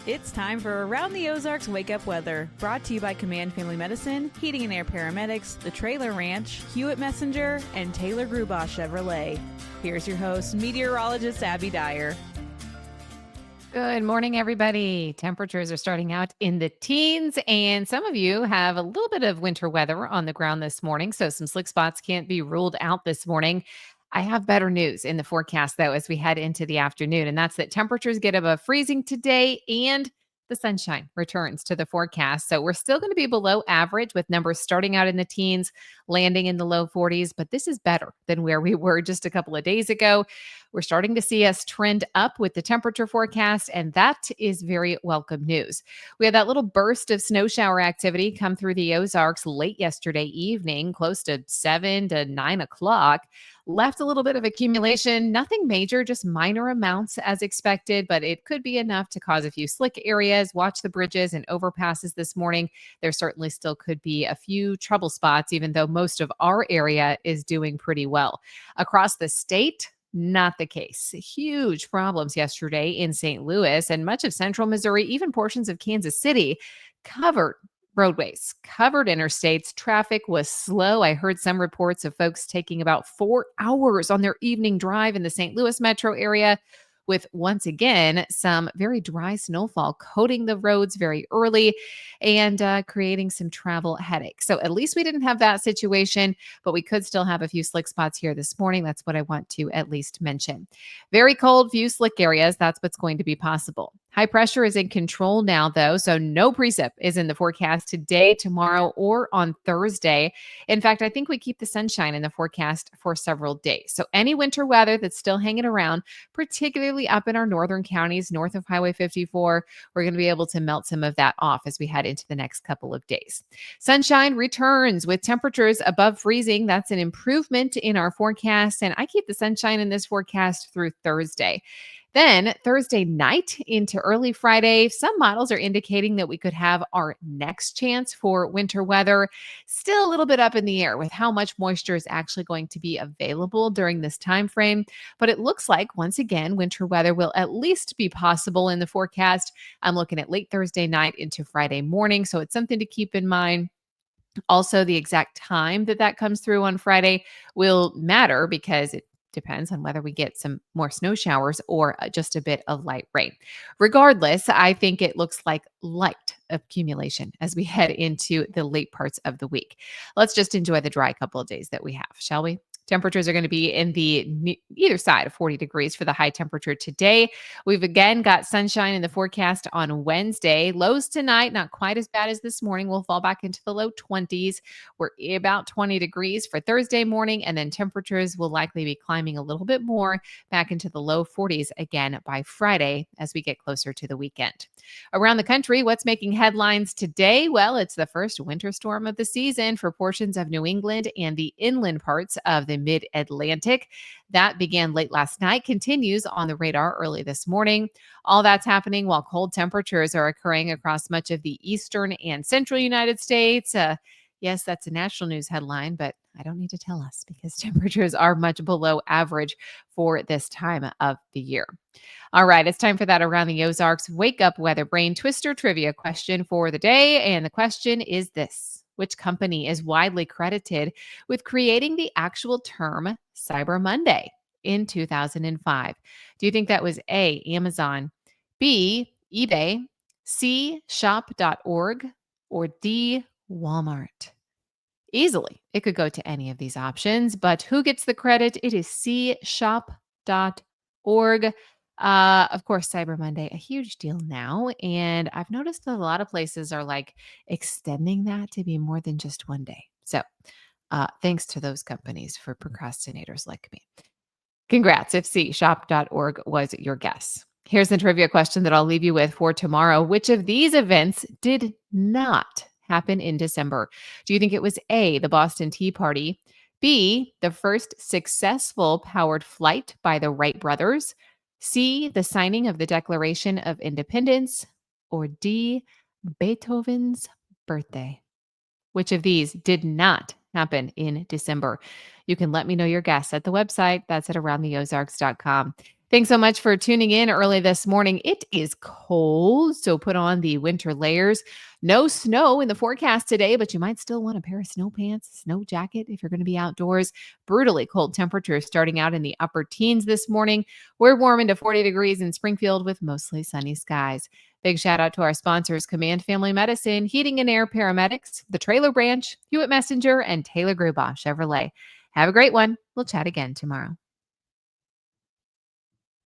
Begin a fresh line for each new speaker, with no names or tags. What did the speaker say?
It's time for Around the Ozarks Wake Up Weather, brought to you by Command Family Medicine, Heating and Air Paramedics, The Trailer Ranch, Hewitt Messenger, and Taylor Grubaugh Chevrolet. Here's your host, meteorologist Abby Dyer.
Good morning, everybody. Temperatures are starting out in the teens, and some of you have a little bit of winter weather on the ground this morning, so some slick spots can't be ruled out this morning. I have better news in the forecast, though, as we head into the afternoon, and that's that temperatures get above freezing today and the sunshine returns to the forecast. So we're still going to be below average with numbers starting out in the teens, landing in the low 40s, but this is better than where we were just a couple of days ago. We're starting to see us trend up with the temperature forecast, and that is very welcome news. We had that little burst of snow shower activity come through the Ozarks late yesterday evening, close to 7 to 9 o'clock. Left a little bit of accumulation, nothing major, just minor amounts as expected, but it could be enough to cause a few slick areas. Watch the bridges and overpasses this morning. There certainly still could be a few trouble spots, even though most of our area is doing pretty well. Across the state, not the case. Huge problems yesterday in St. Louis and much of central Missouri, even portions of Kansas City, covered roadways, covered interstates. Traffic was slow. I heard some reports of folks taking about 4 hours on their evening drive in the St. Louis metro area, with once again some very dry snowfall coating the roads very early and creating some travel headaches. So at least we didn't have that situation, but we could still have a few slick spots here this morning. That's what I want to at least mention. Very cold, few slick areas. That's what's going to be possible. High pressure is in control now, though, so no precip is in the forecast today, tomorrow, or on Thursday. In fact, I think we keep the sunshine in the forecast for several days. So any winter weather that's still hanging around, particularly up in our northern counties north of Highway 54, we're going to be able to melt some of that off as we head into the next couple of days. Sunshine returns with temperatures above freezing. That's an improvement in our forecast, and I keep the sunshine in this forecast through Thursday. Then Thursday night into early Friday, some models are indicating that we could have our next chance for winter weather. Still a little bit up in the air with how much moisture is actually going to be available during this time frame. But it looks like, once again, winter weather will at least be possible in the forecast. I'm looking at late Thursday night into Friday morning, so it's something to keep in mind. Also, the exact time that that comes through on Friday will matter because it depends on whether we get some more snow showers or just a bit of light rain. Regardless, I think it looks like light accumulation as we head into the late parts of the week. Let's just enjoy the dry couple of days that we have, shall we? Temperatures are going to be in the either side of 40 degrees for the high temperature today. We've again got sunshine in the forecast on Wednesday. Lows tonight, not quite as bad as this morning. We'll fall back into the low 20s. We're about 20 degrees for Thursday morning, and then temperatures will likely be climbing a little bit more back into the low 40s again by Friday as we get closer to the weekend. Around the country, what's making headlines today? Well, it's the first winter storm of the season for portions of New England and the inland parts of the mid-Atlantic. That began late last night, continues on the radar early this morning. All that's happening while cold temperatures are occurring across much of the eastern and central United States. Yes, that's a national news headline, but I don't need to tell us because temperatures are much below average for this time of the year. All right, it's time for that Around the Ozarks Wake Up Weather Brain Twister trivia question for the day. And the question is this: which company is widely credited with creating the actual term Cyber Monday in 2005? Do you think that was A, Amazon, B, eBay, C, shop.org, or D, Walmart? Easily, it could go to any of these options, but who gets the credit? It is C, shop.org. Of course, Cyber Monday, a huge deal now. And I've noticed that a lot of places are like extending that to be more than just one day. So thanks to those companies for procrastinators like me. Congrats if C, shop.org was your guess. Here's the trivia question that I'll leave you with for tomorrow. Which of these events did not happen in December? Do you think it was A, the Boston Tea Party, B, the first successful powered flight by the Wright brothers, C, the signing of the Declaration of Independence, or D, Beethoven's birthday? Which of these did not happen in December? You can let me know your guess at the website. That's at aroundtheozarks.com. Thanks so much for tuning in early this morning. It is cold, so put on the winter layers. No snow in the forecast today, but you might still want a pair of snow pants, snow jacket if you're going to be outdoors. Brutally cold temperatures starting out in the upper teens this morning. We're warm into 40 degrees in Springfield with mostly sunny skies. Big shout out to our sponsors, Command Family Medicine, Heating and Air Paramedics, the Trailer Branch, Hewitt Messenger, and Taylor Grubaugh Chevrolet. Have a great one. We'll chat again tomorrow.